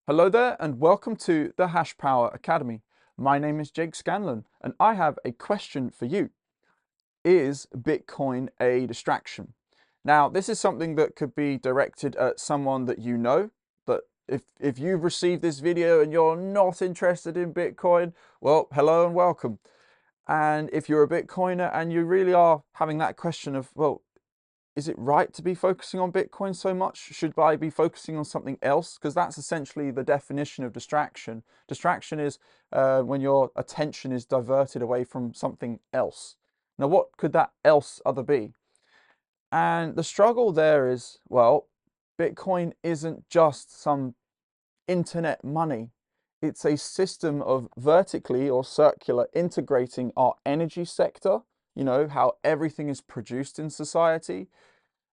Hello there and welcome to the Hashpower Academy. My name is Jake Scanlon and I have a question for you. Is Bitcoin a distraction? Now, this is something that could be directed at someone that you know, but if you've received this video and you're not interested in Bitcoin, well, hello and welcome. And if you're a Bitcoiner and you really are having that question of, well, is it right to be focusing on Bitcoin so much? Should I be focusing on something else? Because that's essentially the definition of distraction. Distraction is when your attention is diverted away from something else. Now, what could that else other be? And the struggle there is, well, Bitcoin isn't just some internet money. It's a system of vertically or circular integrating our energy sector, you know, how everything is produced in society,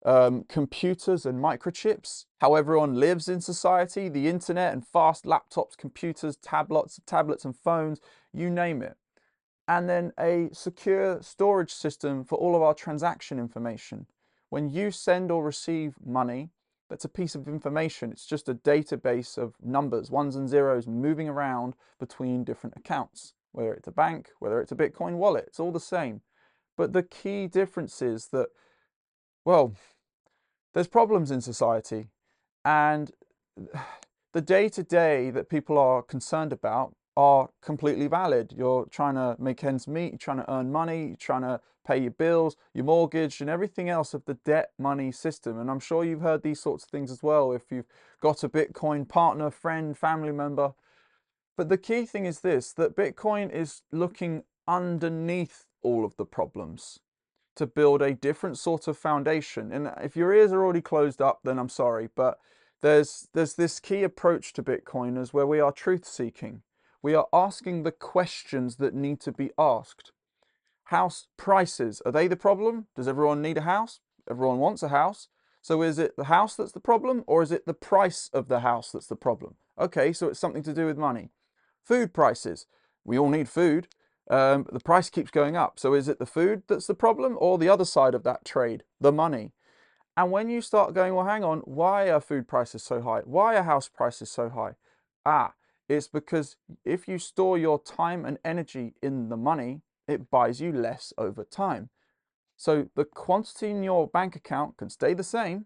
computers and microchips, how everyone lives in society, the internet and fast laptops, computers, tablets and phones, you name it. And then a secure storage system for all of our transaction information. When you send or receive money, that's a piece of information. It's just a database of numbers, ones and zeros, moving around between different accounts, whether it's a bank, whether it's a Bitcoin wallet, it's all the same. But the key difference is that, well, there's problems in society, and the day-to-day that people are concerned about are completely valid. You're trying to make ends meet, you're trying to earn money, you're trying to pay your bills, your mortgage, and everything else of the debt money system. And I'm sure you've heard these sorts of things as well if you've got a Bitcoin partner, friend, family member. But the key thing is this, that Bitcoin is looking underneath all of the problems to build a different sort of foundation. And if your ears are already closed up, then I'm sorry, but there's this key approach to Bitcoiners where we are truth seeking. We are asking the questions that need to be asked. House prices, are they the problem? Does everyone need a house? Everyone wants a house. So is it the house that's the problem, or is it the price of the house that's the problem? Okay, so it's something to do with money. Food prices, we all need food. The price keeps going up. So is it the food that's the problem, or the other side of that trade, the money? And when you start going, well, hang on, why are food prices so high? Why are house prices so high? It's because if you store your time and energy in the money, it buys you less over time. So the quantity in your bank account can stay the same,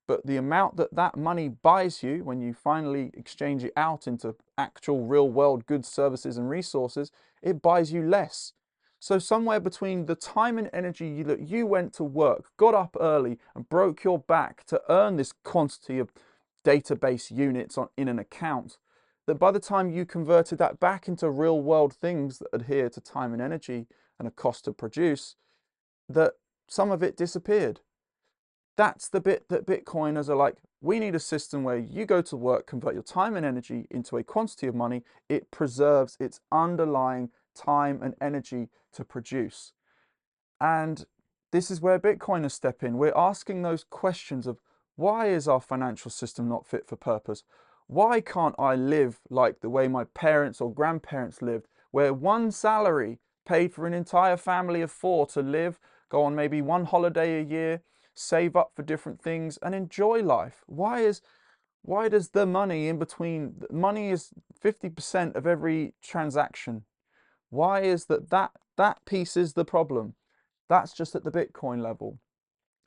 but the amount that that money buys you when you finally exchange it out into actual real world goods, services and resources, it buys you less. So somewhere between the time and energy that you went to work, got up early and broke your back to earn this quantity of database units in an account, that by the time you converted that back into real world things that adhere to time and energy and a cost to produce, that some of it disappeared. That's the bit that Bitcoiners are like, we need a system where you go to work, convert your time and energy into a quantity of money. It preserves its underlying time and energy to produce. And this is where Bitcoiners step in. We're asking those questions of, why is our financial system not fit for purpose? Why can't I live like the way my parents or grandparents lived, where one salary paid for an entire family of four to live, go on maybe one holiday a year, save up for different things and enjoy life? Why does the money in between, money is 50% of every transaction. Why is that piece is the problem? That's just at the Bitcoin level.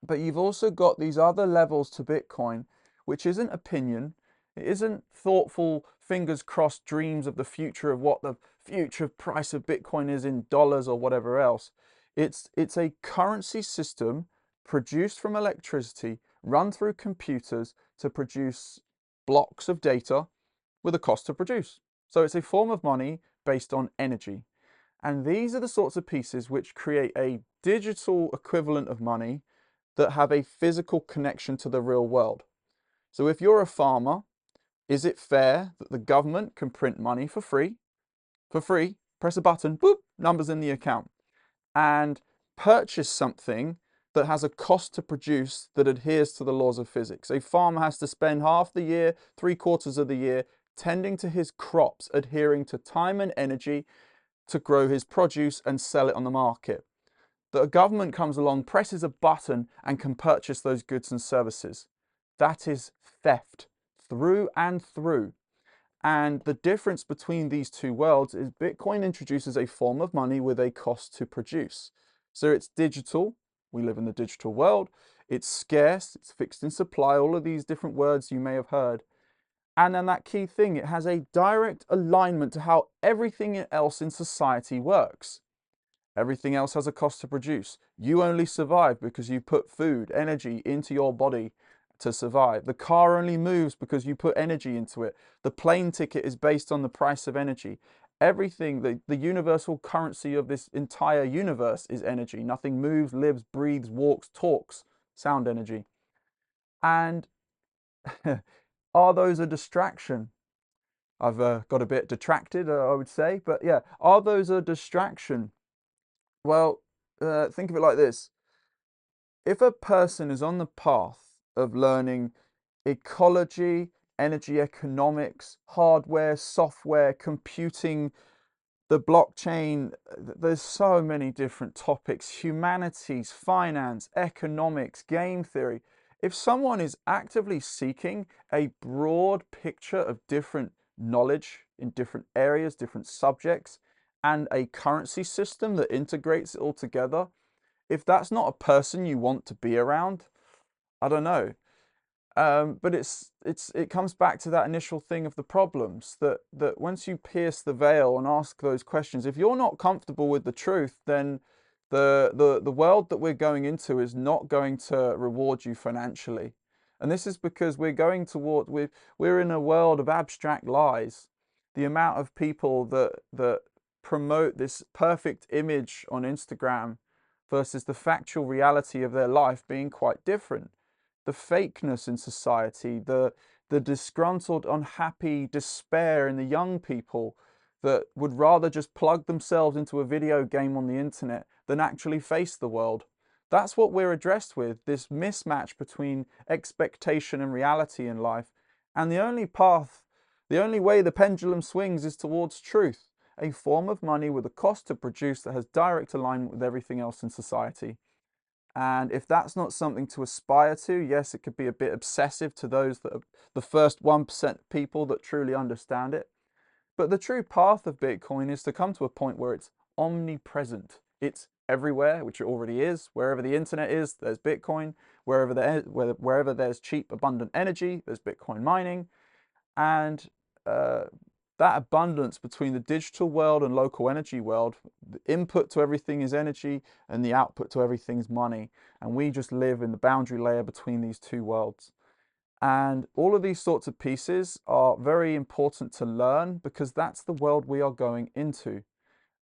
But you've also got these other levels to Bitcoin, which isn't opinion. It isn't thoughtful, fingers crossed dreams of the future of what the future price of Bitcoin is in dollars or whatever else. It's a currency system produced from electricity, run through computers to produce blocks of data with a cost to produce. So it's a form of money based on energy. And these are the sorts of pieces which create a digital equivalent of money that have a physical connection to the real world. So if you're a farmer, is it fair that the government can print money for free? For free, press a button, boop, numbers in the account, and purchase something that has a cost to produce that adheres to the laws of physics. A farmer has to spend half the year, 3/4 of the year, tending to his crops, adhering to time and energy to grow his produce and sell it on the market. That a government comes along, presses a button and can purchase those goods and services. That is theft through and through. And the difference between these two worlds is Bitcoin introduces a form of money with a cost to produce. So it's digital. We live in the digital world. It's scarce. It's fixed in supply. All of these different words you may have heard. And then that key thing, it has a direct alignment to how everything else in society works. Everything else has a cost to produce. You only survive because you put food, energy into your body to survive. The car only moves because you put energy into it. The plane ticket is based on the price of energy. Everything, the universal currency of this entire universe is energy. Nothing moves, lives, breathes, walks, talks, sound energy. And are those a distraction? I've got a bit detracted, I would say, but yeah, are those a distraction? Well, think of it like this. If a person is on the path of learning ecology, energy economics, hardware, software, computing, the blockchain, there's so many different topics, humanities, finance, economics, game theory. If someone is actively seeking a broad picture of different knowledge in different areas, different subjects, and a currency system that integrates it all together, if that's not a person you want to be around, I don't know. But it comes back to that initial thing of the problems that once you pierce the veil and ask those questions, if you're not comfortable with the truth, then the world that we're going into is not going to reward you financially. And this is because we're in a world of abstract lies. The amount of people that promote this perfect image on Instagram versus the factual reality of their life being quite different. The fakeness in society, the disgruntled, unhappy despair in the young people that would rather just plug themselves into a video game on the internet than actually face the world. That's what we're addressed with, this mismatch between expectation and reality in life. And the only way the pendulum swings is towards truth, a form of money with a cost to produce that has direct alignment with everything else in society. And if that's not something to aspire to, yes, it could be a bit obsessive to those that are the first 1% people that truly understand it. But the true path of Bitcoin is to come to a point where it's omnipresent. It's everywhere, which it already is. Wherever the internet is, there's Bitcoin. Wherever there's cheap, abundant energy, there's Bitcoin mining. And that abundance between the digital world and local energy world, the input to everything is energy and the output to everything is money. And we just live in the boundary layer between these two worlds. And all of these sorts of pieces are very important to learn because that's the world we are going into.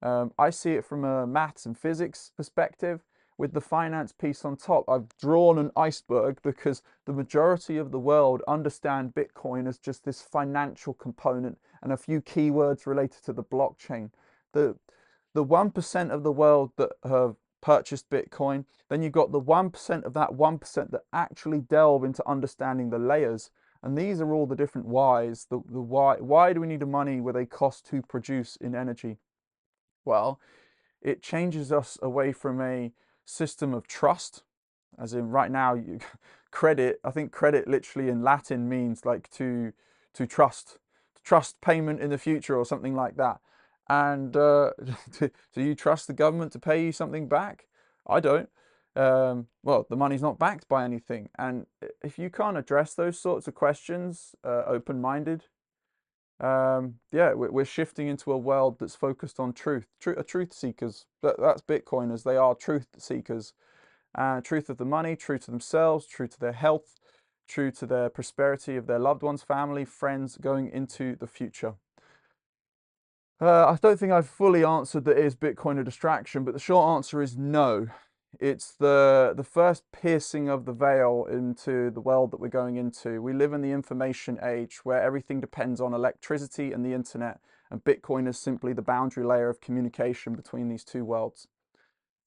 I see it from a maths and physics perspective. With the finance piece on top, I've drawn an iceberg because the majority of the world understand Bitcoin as just this financial component and a few keywords related to the blockchain. The 1% of the world that have purchased Bitcoin, then you've got the 1% of that 1% that actually delve into understanding the layers. And these are all the different whys. The why do we need money with a cost to produce in energy? Well, it changes us away from a system of trust, as in right now, credit, I think credit literally in Latin means like to trust payment in the future or something like that. And do you trust the government to pay you something back? I don't. Well, the money's not backed by anything. And if you can't address those sorts of questions open-minded, yeah, we're shifting into a world that's focused on truth seekers. That's Bitcoiners. They are truth seekers. Truth of the money, true to themselves, true to their health, true to their prosperity of their loved ones, family, friends going into the future. I don't think I've fully answered that is Bitcoin a distraction, but the short answer is no. It's the first piercing of the veil into the world that we're going into. We live in the information age where everything depends on electricity and the internet, and Bitcoin is simply the boundary layer of communication between these two worlds.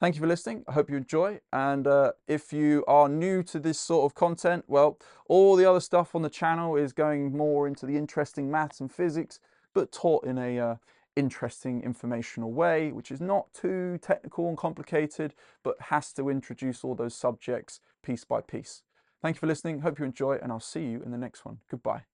Thank you for listening. I hope you enjoy. And if you are new to this sort of content, well, all the other stuff on the channel is going more into the interesting maths and physics, but taught in a interesting informational way, which is not too technical and complicated, but has to introduce all those subjects piece by piece. Thank you for listening. Hope you enjoy, and I'll see you in the next one. Goodbye.